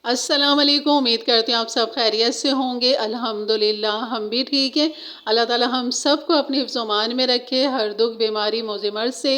अस्सलाम वालेकुम। उम्मीद करती हूँ आप सब खैरियत से होंगे। अल्हम्दुलिल्लाह हम भी ठीक हैं। अल्लाह ताला हम सबको अपने हिफ्ज़ मान में रखे, हर दुख बीमारी मौज़ मर्ज़ से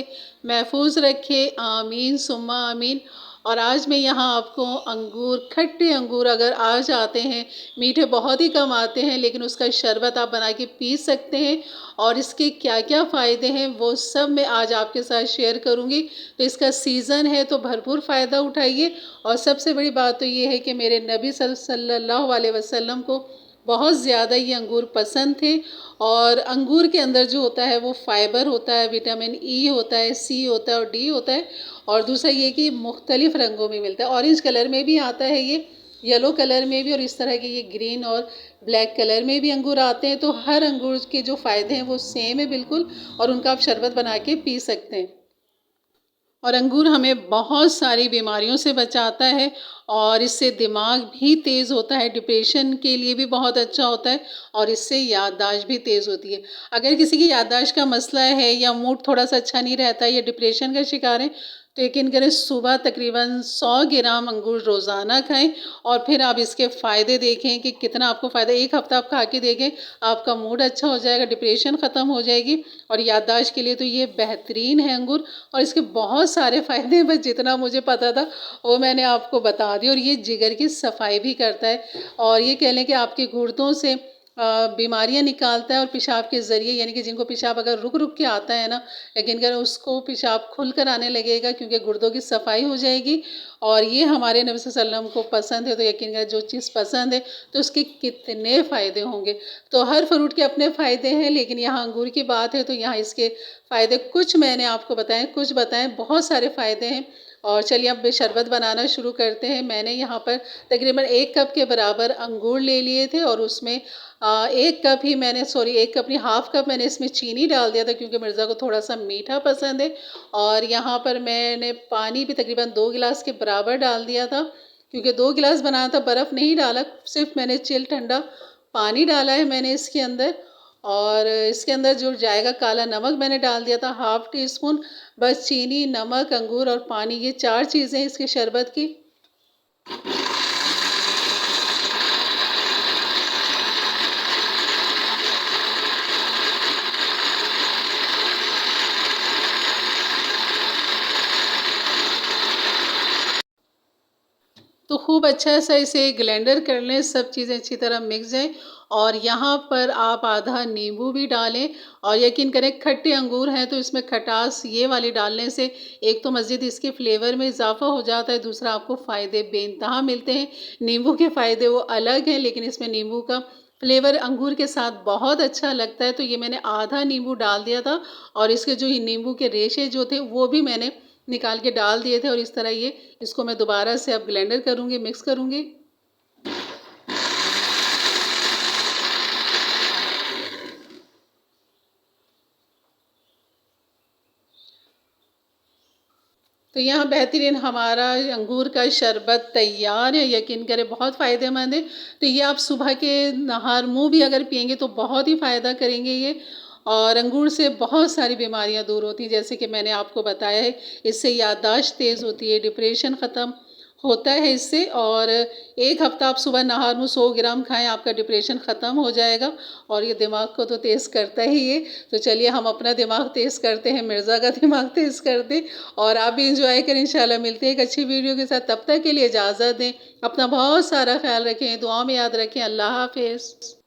महफूज रखे, आमीन सुम्मा आमीन। और आज मैं यहाँ आपको अंगूर, खट्टे अंगूर अगर आ जाते हैं, मीठे बहुत ही कम आते हैं, लेकिन उसका शरबत आप बना के पी सकते हैं और इसके क्या क्या फ़ायदे हैं वो सब मैं आज आपके साथ शेयर करूँगी। तो इसका सीज़न है तो भरपूर फ़ायदा उठाइए। और सबसे बड़ी बात तो ये है कि मेरे नबी सल्लल्लाहु अलैहि वसल्लम को बहुत ज़्यादा ये अंगूर पसंद थे। और अंगूर के अंदर जो होता है वो फाइबर होता है, विटामिन ई होता है, सी होता है और डी होता है। और दूसरा ये कि मुख्तलिफ़ रंगों में मिलता है, ऑरेंज कलर में भी आता है ये, येलो कलर में भी, और इस तरह के ये ग्रीन और ब्लैक कलर में भी अंगूर आते हैं। तो हर अंगूर के जो फ़ायदे हैं वो सेम है बिल्कुल, और उनका आप शरबत बना के पी सकते हैं। और अंगूर हमें बहुत सारी बीमारियों से बचाता है और इससे दिमाग भी तेज़ होता है, डिप्रेशन के लिए भी बहुत अच्छा होता है और इससे याददाश्त भी तेज़ होती है। अगर किसी की याददाश्त का मसला है या मूड थोड़ा सा अच्छा नहीं रहता है या डिप्रेशन का शिकार है, तो यकीन करें सुबह तकरीबन 100 ग्राम अंगूर रोज़ाना खाएं और फिर आप इसके फ़ायदे देखें कि कितना आपको फ़ायदा। एक हफ़्ता आप खा के देखें, आपका मूड अच्छा हो जाएगा, डिप्रेशन ख़त्म हो जाएगी। और याददाश्त के लिए तो ये बेहतरीन है अंगूर। और इसके बहुत सारे फ़ायदे हैं, बस जितना मुझे पता था वो मैंने आपको बता दिया। और ये जिगर की सफाई भी करता है और ये कह लें कि आपके गुर्दों से बीमारियां निकालता है। और पेशाब के ज़रिए, यानी कि जिनको पेशाब अगर रुक रुक के आता है ना, लेकिन अगर उसको पेशाब खुल कर आने लगेगा क्योंकि गुर्दों की सफाई हो जाएगी। और ये हमारे नबी सल्लल्लाहु अलैहि वसल्लम को पसंद है, तो यकीन करें जो चीज़ पसंद है तो उसके कितने फ़ायदे होंगे। तो हर फ्रूट के अपने फ़ायदे हैं, लेकिन यहाँ अंगूर की बात है तो यहाँ इसके फ़ायदे कुछ मैंने आपको बताएं, कुछ बताएं, बहुत सारे फ़ायदे हैं। और चलिए अब शरबत बनाना शुरू करते हैं। मैंने यहाँ पर तकरीबन 1 कप के बराबर अंगूर ले लिए थे और उसमें 1 कप ही मैंने, सॉरी 1 कप नहीं, हाफ़ कप मैंने इसमें चीनी डाल दिया था क्योंकि मिर्ज़ा को थोड़ा सा मीठा पसंद है। और यहाँ पर मैंने पानी भी तकरीबन 2 गिलास के बराबर डाल दिया था क्योंकि 2 गिलास बनाया था, बर्फ़ नहीं डाला, सिर्फ मैंने चिल ठंडा पानी डाला है मैंने इसके अंदर। और इसके अंदर जो जाएगा काला नमक मैंने डाल दिया था हाफ़ टी स्पून। बस चीनी, नमक, अंगूर और पानी, ये 4 चीज़ें इसके शरबत की। तो खूब अच्छा सा इसे ग्राइंडर कर लें, सब चीज़ें अच्छी तरह मिक्स जाएँ। और यहाँ पर आप आधा नींबू भी डालें। और यकीन करें खट्टे अंगूर हैं तो इसमें खटास ये वाली डालने से एक तो मज़ीद इसके फ्लेवर में इजाफ़ा हो जाता है, दूसरा आपको फ़ायदे बेइंतहा मिलते हैं। नींबू के फ़ायदे वो अलग हैं, लेकिन इसमें नींबू का फ्लेवर अंगूर के साथ बहुत अच्छा लगता है। तो ये मैंने आधा नींबू डाल दिया था और इसके जो ये नींबू के रेशे जो थे वो भी मैंने निकाल के डाल दिए थे। और इस तरह ये इसको मैं दोबारा से अब ब्लेंडर करूँगी, मिक्स करूँगी। तो यहाँ बेहतरीन हमारा अंगूर का शरबत तैयार है, यकीन करें बहुत फ़ायदेमंद है। तो ये आप सुबह के नहार मुँह भी अगर पिएंगे तो बहुत ही फ़ायदा करेंगे ये। और अंगूर से बहुत सारी बीमारियां दूर होती हैं, जैसे कि मैंने आपको बताया है, इससे याददाश्त तेज़ होती है, डिप्रेशन ख़त्म होता है इससे। और 1 हफ़्ता आप सुबह नहार मुँह 100 ग्राम खाएं, आपका डिप्रेशन ख़त्म हो जाएगा। और ये दिमाग को तो तेज़ करता ही है। तो चलिए हम अपना दिमाग तेज़ करते हैं, मिर्ज़ा का दिमाग तेज़ करते हैं। और आप भी इंजॉय करें। इंशाल्लाह मिलते हैं एक अच्छी वीडियो के साथ, तब तक के लिए इजाज़त दें। अपना बहुत सारा ख्याल रखें, दुआ में याद रखें। अल्लाह हाफ़िज़।